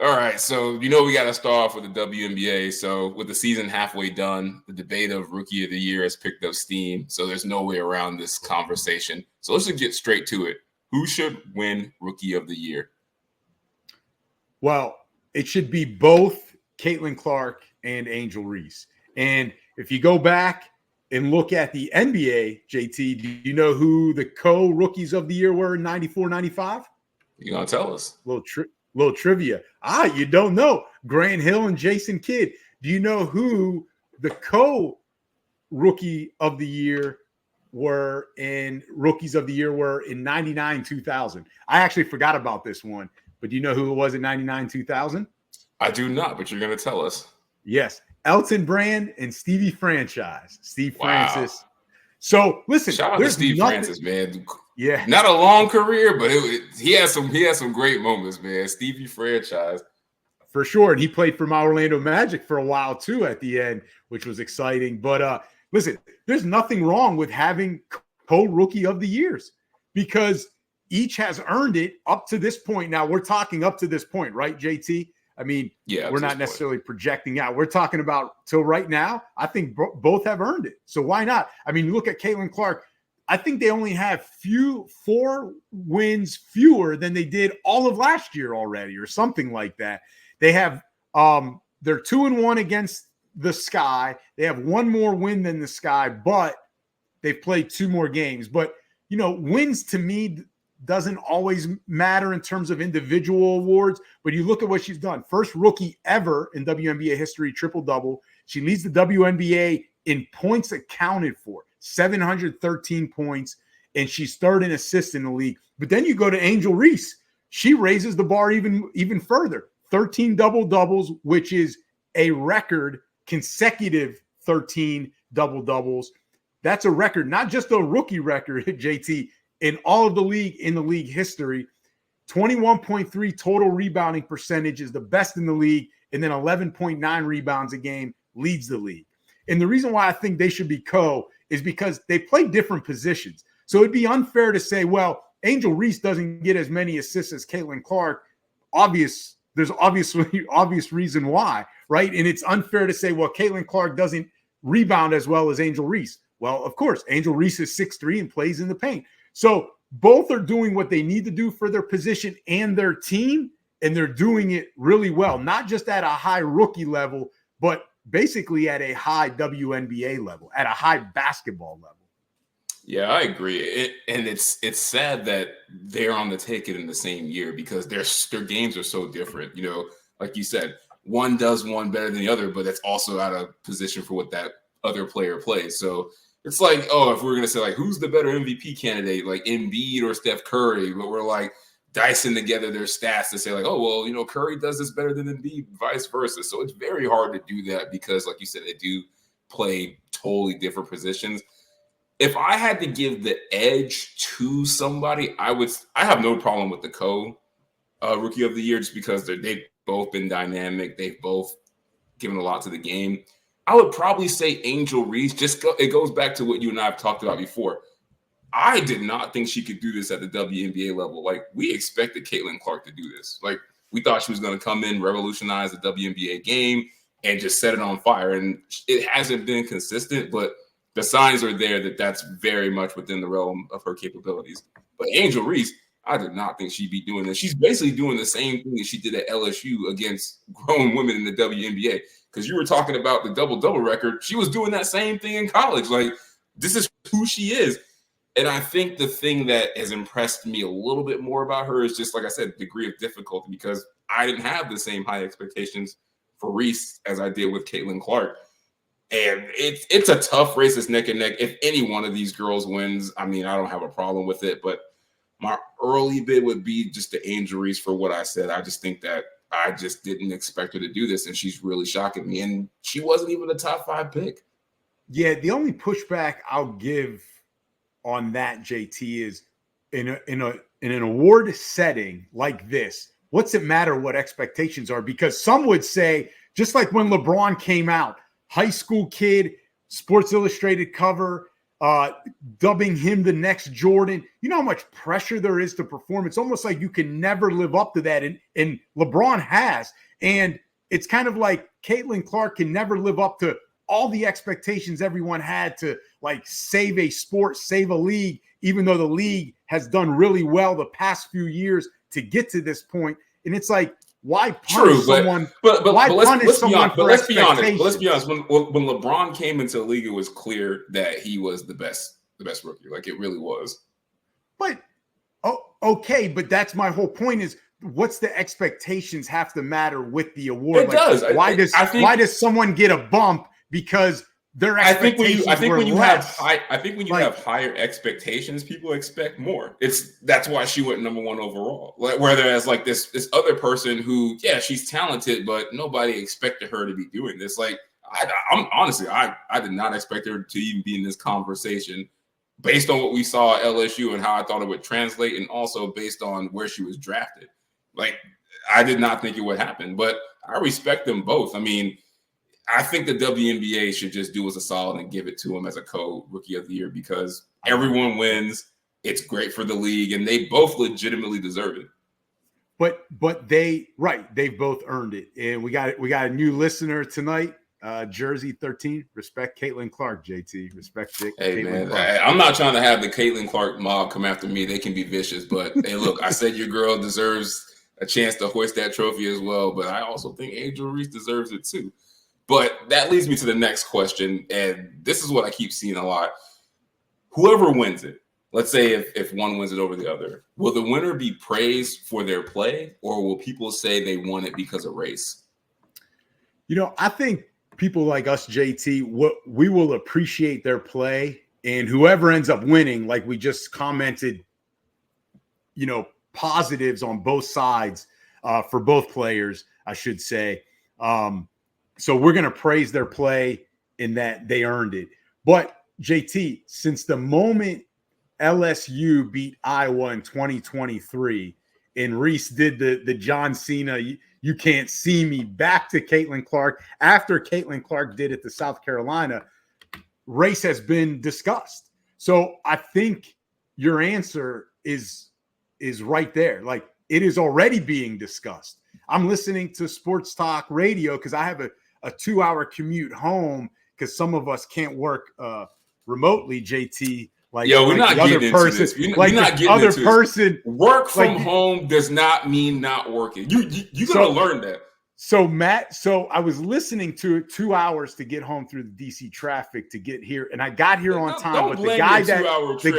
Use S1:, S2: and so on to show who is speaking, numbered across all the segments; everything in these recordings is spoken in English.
S1: All right, so we got to start off with the WNBA. So with the season halfway done, the debate of Rookie of the Year has picked up steam. So there's no way around this conversation. So let's just get straight to it. Who should win Rookie of the Year?
S2: Well, it should be both Caitlin Clark and Angel Reese. And if you go back and look at the NBA, JT, do you know who the co-rookies of the year were in 94, 95?
S1: You're going to tell us.
S2: Little trivia. You don't know. Grant Hill and Jason Kidd. Do you know who the co-rookie of the year rookies of the year were in 99, 2000? I actually forgot about this one, but do you know who it was in 99, 2000?
S1: I do not, but you're going to tell us.
S2: Yes. Elton Brand and Stevie Franchise. Steve Francis. So listen,
S1: shout out to Steve Francis, man.
S2: Yeah,
S1: not a long career, but he has some great moments, man. Stevie Franchise,
S2: for sure, and he played for my Orlando Magic for a while too at the end, which was exciting. But listen, there's nothing wrong with having co-rookie of the years because each has earned it up to this point. Now we're talking up to this point, right, JT? I mean,
S1: yeah,
S2: we're not necessarily projecting out. We're talking about till right now. I think both have earned it. So why not? I mean, look at Caitlin Clark. I think they only have 4 wins fewer than they did all of last year already, or something like that. They have they're 2-1 against the Sky. They have 1 more win than the Sky, but they've played 2 more games. But wins to me doesn't always matter in terms of individual awards, but you look at what she's done. First rookie ever in WNBA history, triple-double. She leads the WNBA in points accounted for, 713 points, and she's third in assists in the league. But then you go to Angel Reese. She raises the bar even further. 13 double-doubles, which is a record, consecutive 13 double-doubles. That's a record, not just a rookie record, JT, in all of the league history. 21.3 total rebounding percentage is the best in the league, and then 11.9 rebounds a game leads the league. And the reason why I think they should be is because they play different positions. So it'd be unfair to say, well, Angel Reese doesn't get as many assists as Caitlin Clark. There's obviously obvious reason why, right? And it's unfair to say, well, Caitlin Clark doesn't rebound as well as Angel Reese. Well, of course, Angel Reese is 6'3" and plays in the paint. So both are doing what they need to do for their position and their team, and they're doing it really well, not just at a high rookie level, but basically at a high WNBA level, at a high basketball level.
S1: Yeah, I agree. And it's sad that they're on the take it in the same year because their games are so different. Like you said, one does one better than the other, but it's also out of position for what that other player plays. So it's like, if we're going to say, like, who's the better MVP candidate, like Embiid or Steph Curry, but we're like dicing together their stats to say, like, Curry does this better than Embiid, vice versa. So it's very hard to do that because, like you said, they do play totally different positions. If I had to give the edge to somebody, I have no problem with the rookie of the year just because they've both been dynamic. They've both given a lot to the game. I would probably say Angel Reese. It goes back to what you and I have talked about before. I did not think she could do this at the WNBA level. Like, we expected Caitlin Clark to do this. Like, we thought she was going to come in, revolutionize the WNBA game, and just set it on fire. And it hasn't been consistent, but the signs are there that that's very much within the realm of her capabilities. But Angel Reese, I did not think she'd be doing this. She's basically doing the same thing that she did at LSU against grown women in the WNBA. Because you were talking about the double-double record. She was doing that same thing in college. Like, this is who she is. And I think the thing that has impressed me a little bit more about her is just, like I said, degree of difficulty, because I didn't have the same high expectations for Reese as I did with Caitlin Clark. And it's a tough race. It's neck and neck. If any one of these girls wins, I mean, I don't have a problem with it. But my early bid would be just the Angel Reese for what I said. I just think that I just didn't expect her to do this, and she's really shocking me. And she wasn't even a top 5 pick.
S2: Yeah, the only pushback I'll give on that, JT, is in an award setting like this, what's it matter what expectations are? Because some would say, just like when LeBron came out, high school kid, Sports Illustrated cover, dubbing him the next Jordan. You know how much pressure there is to perform. It's almost like you can never live up to that. And LeBron has. And it's kind of like Caitlin Clark can never live up to all the expectations everyone had to like save a sport, save a league, even though the league has done really well the past few years to get to this point. And it's like, why punish someone?
S1: But let's be honest. When LeBron came into the league, it was clear that he was the best rookie. Like, it really was.
S2: But okay, but that's my whole point is, what's the expectations have to matter with the award?
S1: It does.
S2: Why does someone get a bump because their expectations
S1: I think when you
S2: less?
S1: have higher expectations, people expect more. That's why she went number 1 overall. Whereas like this other person who, yeah, she's talented, but nobody expected her to be doing this. Like, I'm honestly, I did not expect her to even be in this conversation based on what we saw at LSU and how I thought it would translate, and also based on where she was drafted. Like, I did not think it would happen, but I respect them both. I mean, I think the WNBA should just do us a solid and give it to him as a co-rookie of the year, because everyone wins. It's great for the league, and they both legitimately deserve it.
S2: But they both earned it. And we got a new listener tonight, Jersey 13. Respect Caitlin Clark, JT. Respect Caitlin Clark.
S1: I'm not trying to have the Caitlin Clark mob come after me. They can be vicious, but hey, look, I said your girl deserves a chance to hoist that trophy as well, but I also think Angel Reese deserves it too. But that leads me to the next question, and this is what I keep seeing a lot. Whoever wins it, let's say if one wins it over the other, will the winner be praised for their play, or will people say they won it because of race?
S2: You know, I think people like us, JT, we will appreciate their play, and whoever ends up winning, like we just commented, you know, positives on both sides for both players, I should say. So we're going to praise their play in that they earned it. But JT, since the moment LSU beat Iowa in 2023 and Reese did the John Cena, you can't see me, back to Caitlin Clark, after Caitlin Clark did it to South Carolina, race has been discussed. So I think your answer is right there. Like, it is already being discussed. I'm listening to sports talk radio because I have a 2-hour commute home, because some of us can't work remotely, JT. Like,
S1: yo, we're not
S2: getting
S1: into this. We're not getting into this. Work from home does not mean not working. You're gonna learn that.
S2: So Matt, I was listening to it 2 hours to get home through the DC traffic to get here, and I got here on time. But the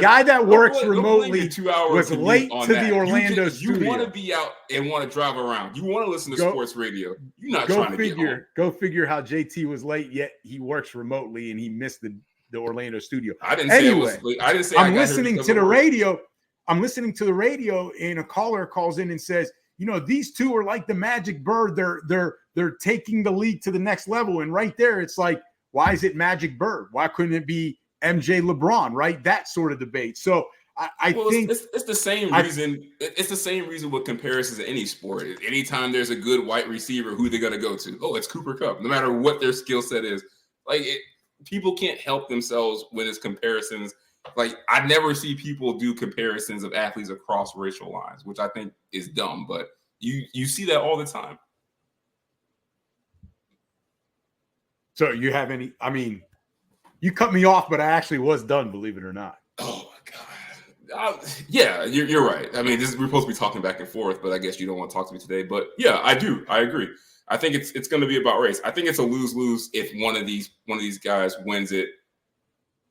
S2: guy that works remotely was late to the Orlando studio.
S1: You want to be out and want to drive around. You want to listen to sports radio. You're not trying to get home.
S2: Go figure how JT was late, yet he works remotely and he missed the Orlando studio.
S1: I didn't say it was late. I didn't say
S2: I'm listening to the radio. I'm listening to the radio, and a caller calls in and says, you know, these two are like the Magic Bird. They're taking the league to the next level. And right there, it's like, why is it Magic Bird? Why couldn't it be MJ LeBron? Right? That sort of debate. So I think
S1: it's the same reason. It's the same reason with comparisons to any sport. Anytime there's a good white receiver, who they're going to go to? Oh, it's Cooper Kupp. No matter what their skill set is, people can't help themselves when it's comparisons. Like, I never see people do comparisons of athletes across racial lines, which I think is dumb, but you see that all the time.
S2: So you have any, I mean, you cut me off, but I actually was done, believe it or not.
S1: Oh my God. Yeah, you're right. I mean, we're supposed to be talking back and forth, but I guess you don't want to talk to me today. But yeah, I do. I agree. I think it's going to be about race. I think it's a lose-lose if one of these guys wins it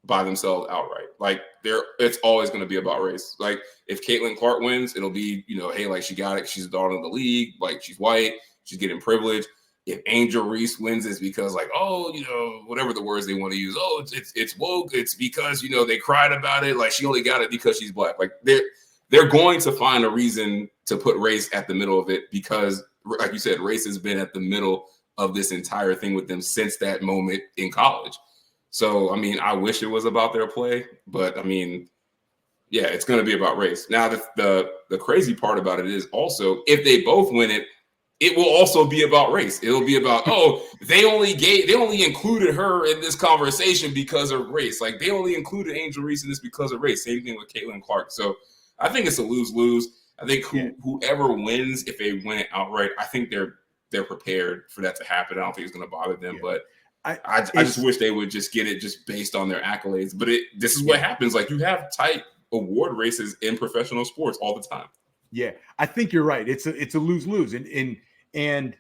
S1: by themselves outright. Like, it's always going to be about race. Like, if Caitlin Clark wins, it'll be, you know, hey, like, she got it. She's a daughter of the league. Like, she's white. She's getting privilege. If Angel Reese wins, it's because, like, oh, you know, whatever the words they want to use. Oh, it's woke. It's because, you know, they cried about it. Like, she only got it because she's black. Like, they're going to find a reason to put race at the middle of it, because, like you said, race has been at the middle of this entire thing with them since that moment in college. So, I mean, I wish it was about their play, but I mean, yeah, it's going to be about race. Now, the crazy part about it is also, if they both win it, it will also be about race. It'll be about, oh, they only included her in this conversation because of race. Like they only included Angel Reese in this because of race. Same thing with Caitlin Clark. So I think it's a lose-lose. I think whoever wins, if they win it outright, I think they're prepared for that to happen. I don't think it's going to bother them, but I just wish they would just get it just based on their accolades. But this is what happens. Like you have tight award races in professional sports all the time.
S2: Yeah, I think you're right. It's a lose-lose, and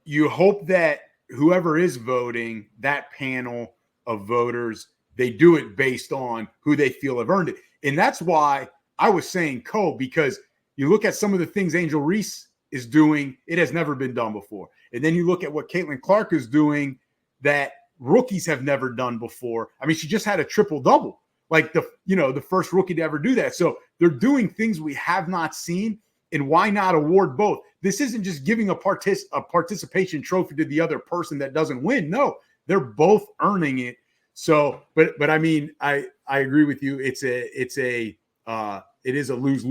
S2: you hope that whoever is voting, that panel of voters, they do it based on who they feel have earned it. And that's why I was saying Cole, because you look at some of the things Angel Reese is doing, it has never been done before. And then you look at what Caitlin Clark is doing that rookies have never done before. I mean, she just had a triple-double, like the first rookie to ever do that. So they're doing things we have not seen, and why not award both? This isn't just giving a participation trophy to the other person that doesn't win. No, they're both earning it. So, but I mean, I agree with you. It is a lose-lose.